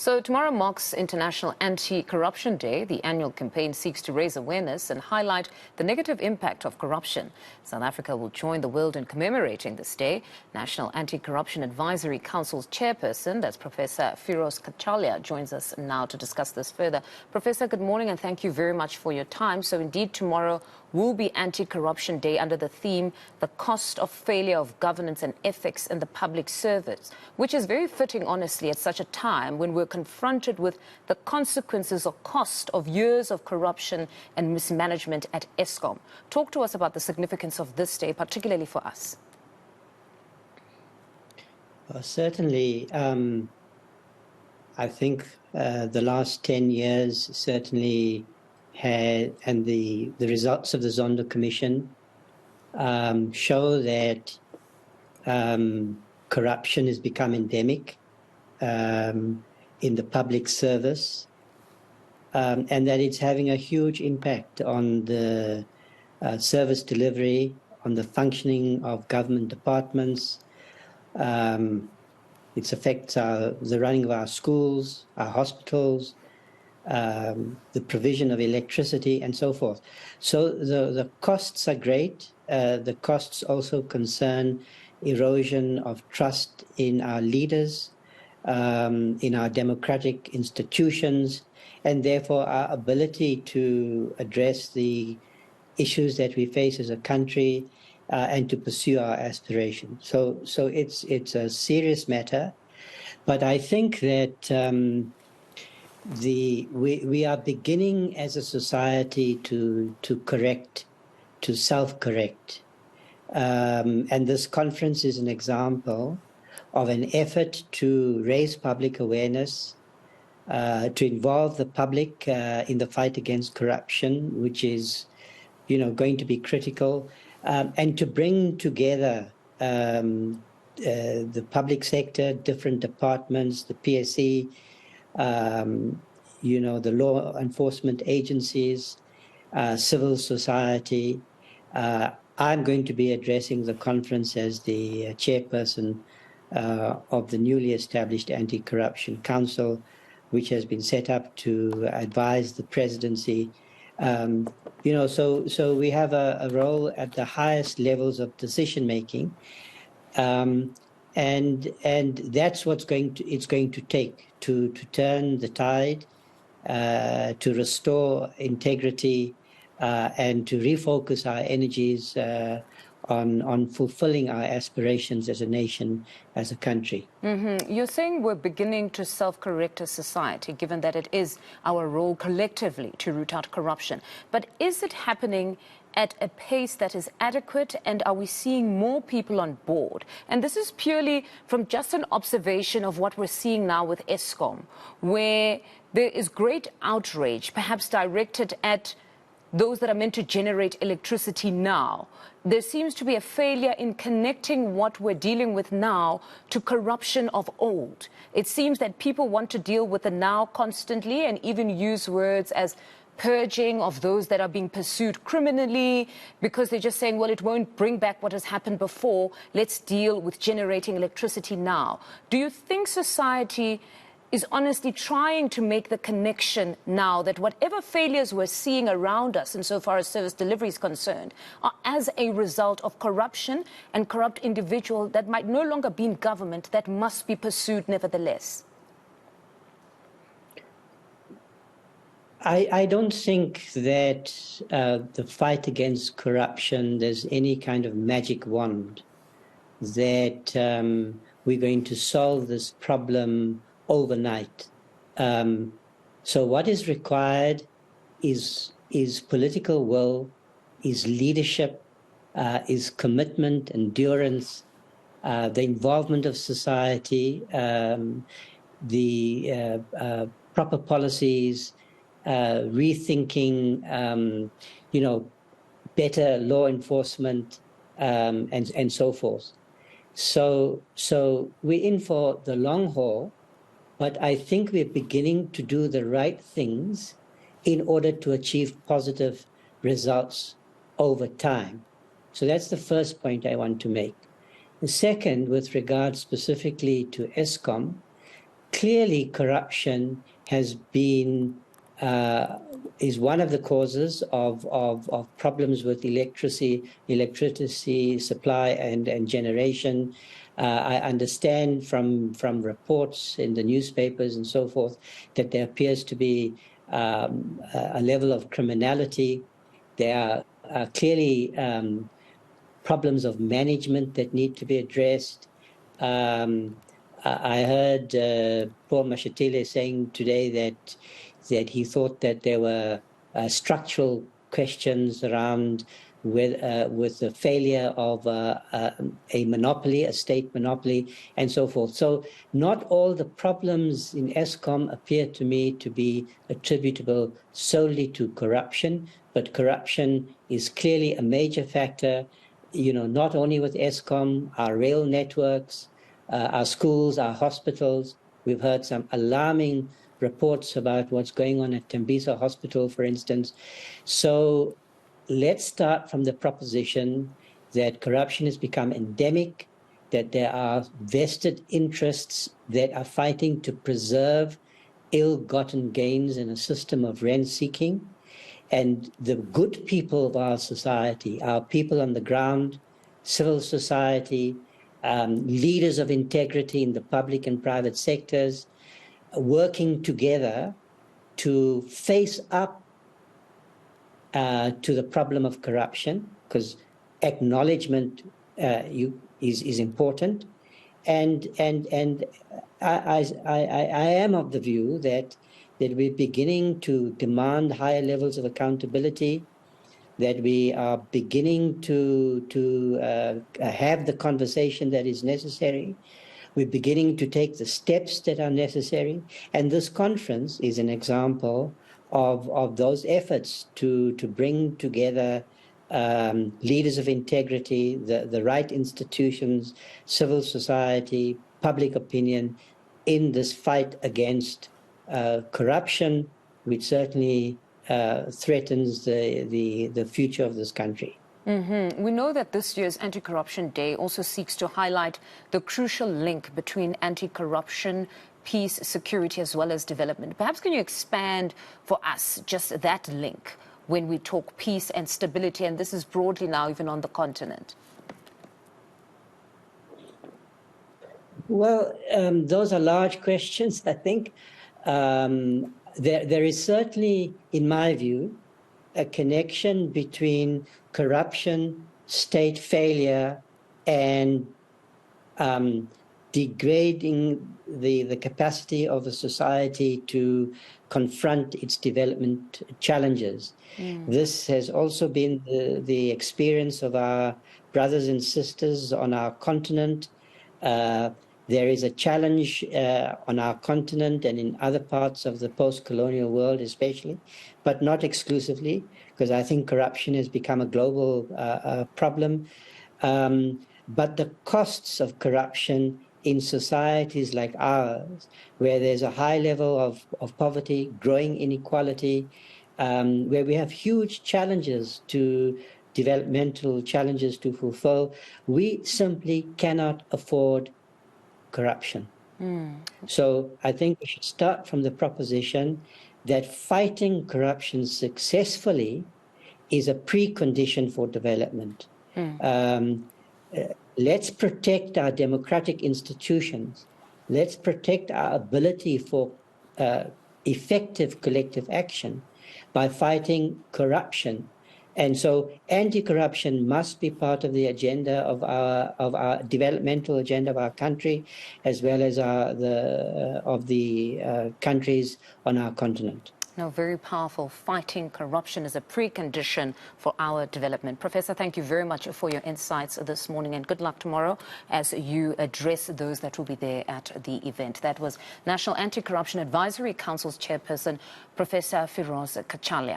So tomorrow marks International Anti-Corruption Day. The annual campaign seeks to raise awareness and highlight the negative impact of corruption. South Africa will join the world in commemorating this day. National Anti-Corruption Advisory Council's chairperson, that's Professor Firoz Cachalia, joins us now to discuss this further. Professor, good morning and thank you very much for your time. So indeed, tomorrow will be Anti-Corruption Day under the theme, The Cost of Failure of Governance and Ethics in the Public Service, which is very fitting, honestly, at such a time when we're confronted with the consequences or cost of years of corruption and mismanagement at Eskom. Talk to us about the significance of this day, particularly for us. Certainly, I think the last 10 years certainly had, and the results of the Zondo Commission show that corruption has become endemic in the public service, and that it's having a huge impact on the service delivery, on the functioning of government departments. It affects the running of our schools, our hospitals, the provision of electricity, and so forth. So the costs are great. The costs also concern erosion of trust in our leaders, in our democratic institutions, and therefore our ability to address the issues that we face as a country and to pursue our aspirations. So it's a serious matter, but I think that we are beginning as a society to correct, to self-correct. And this conference is an example of an effort to raise public awareness, to involve the public in the fight against corruption, which is, going to be critical, and to bring together the public sector, different departments, the PSC, the law enforcement agencies, civil society. I'm going to be addressing the conference as the chairperson of the newly established Anti-Corruption Council, which has been set up to advise the presidency. So we have a role at the highest levels of decision making, and that's what's going to take to turn the tide, to restore integrity, and to refocus our energies on fulfilling our aspirations as a nation, as a country. Mm-hmm. You're saying we're beginning to self-correct as society, given that it is our role collectively to root out corruption. But is it happening at a pace that is adequate, and are we seeing more people on board? And this is purely from just an observation of what we're seeing now with Eskom, where there is great outrage, perhaps directed at those that are meant to generate electricity now. There seems to be a failure in connecting what we're dealing with now to corruption of old. It seems that people want to deal with the now constantly and even use words as purging of those that are being pursued criminally, because they're just saying, well, it won't bring back what has happened before. Let's deal with generating electricity now. Do you think society is honestly trying to make the connection now that whatever failures we're seeing around us insofar as service delivery is concerned are as a result of corruption and corrupt individuals that might no longer be in government that must be pursued nevertheless? I don't think that the fight against corruption, there's any kind of magic wand that we're going to solve this problem overnight. So what is required is political will, is leadership, is commitment, endurance, the involvement of society, the proper policies, rethinking, better law enforcement, and so forth. So we're in for the long haul, but I think we're beginning to do the right things in order to achieve positive results over time. So that's the first point I want to make. The second, with regard specifically to Eskom, clearly corruption has been is one of the causes of problems with electricity supply and generation. I understand from reports in the newspapers and so forth that there appears to be a level of criminality. There are clearly problems of management that need to be addressed. I heard Paul Mashatile saying today that he thought that there were structural questions around with the failure of a monopoly, a state monopoly, and so forth. So not all the problems in Eskom appear to me to be attributable solely to corruption, but corruption is clearly a major factor, not only with Eskom, our rail networks, our schools, our hospitals. We've heard some alarming reports about what's going on at Tembisa Hospital, for instance. So let's start from the proposition that corruption has become endemic, that there are vested interests that are fighting to preserve ill-gotten gains in a system of rent-seeking. And the good people of our society, our people on the ground, civil society, leaders of integrity in the public and private sectors, working together to face up to the problem of corruption, because acknowledgement is important. And I am of the view that we're beginning to demand higher levels of accountability, that we are beginning to have the conversation that is necessary. We're beginning to take the steps that are necessary. And this conference is an example of those efforts to bring together leaders of integrity, the right institutions, civil society, public opinion in this fight against corruption, which certainly threatens the future of this country. Mm-hmm. We know that this year's Anti-Corruption Day also seeks to highlight the crucial link between anti-corruption, peace, security, as well as development. Perhaps can you expand for us just that link when we talk peace and stability, and this is broadly now even on the continent? Well, those are large questions, I think. There is certainly, in my view, a connection between corruption, state failure, and degrading the capacity of a society to confront its development challenges. This has also been the experience of our brothers and sisters on our continent. There is a challenge on our continent and in other parts of the post-colonial world especially, but not exclusively, because I think corruption has become a global problem. But the costs of corruption in societies like ours, where there's a high level of poverty, growing inequality, where we have huge challenges developmental challenges to fulfill, we simply cannot afford corruption. So I think we should start from the proposition that fighting corruption successfully is a precondition for development. Let's protect our democratic institutions. Let's protect our ability for effective collective action by fighting corruption. And so anti-corruption must be part of the agenda of our developmental agenda of our country, as well as of the countries on our continent. No, very powerful. Fighting corruption is a precondition for our development. Professor, thank you very much for your insights this morning, and good luck tomorrow as you address those that will be there at the event. That was National Anti-Corruption Advisory Council's chairperson, Professor Firoz Cachalia.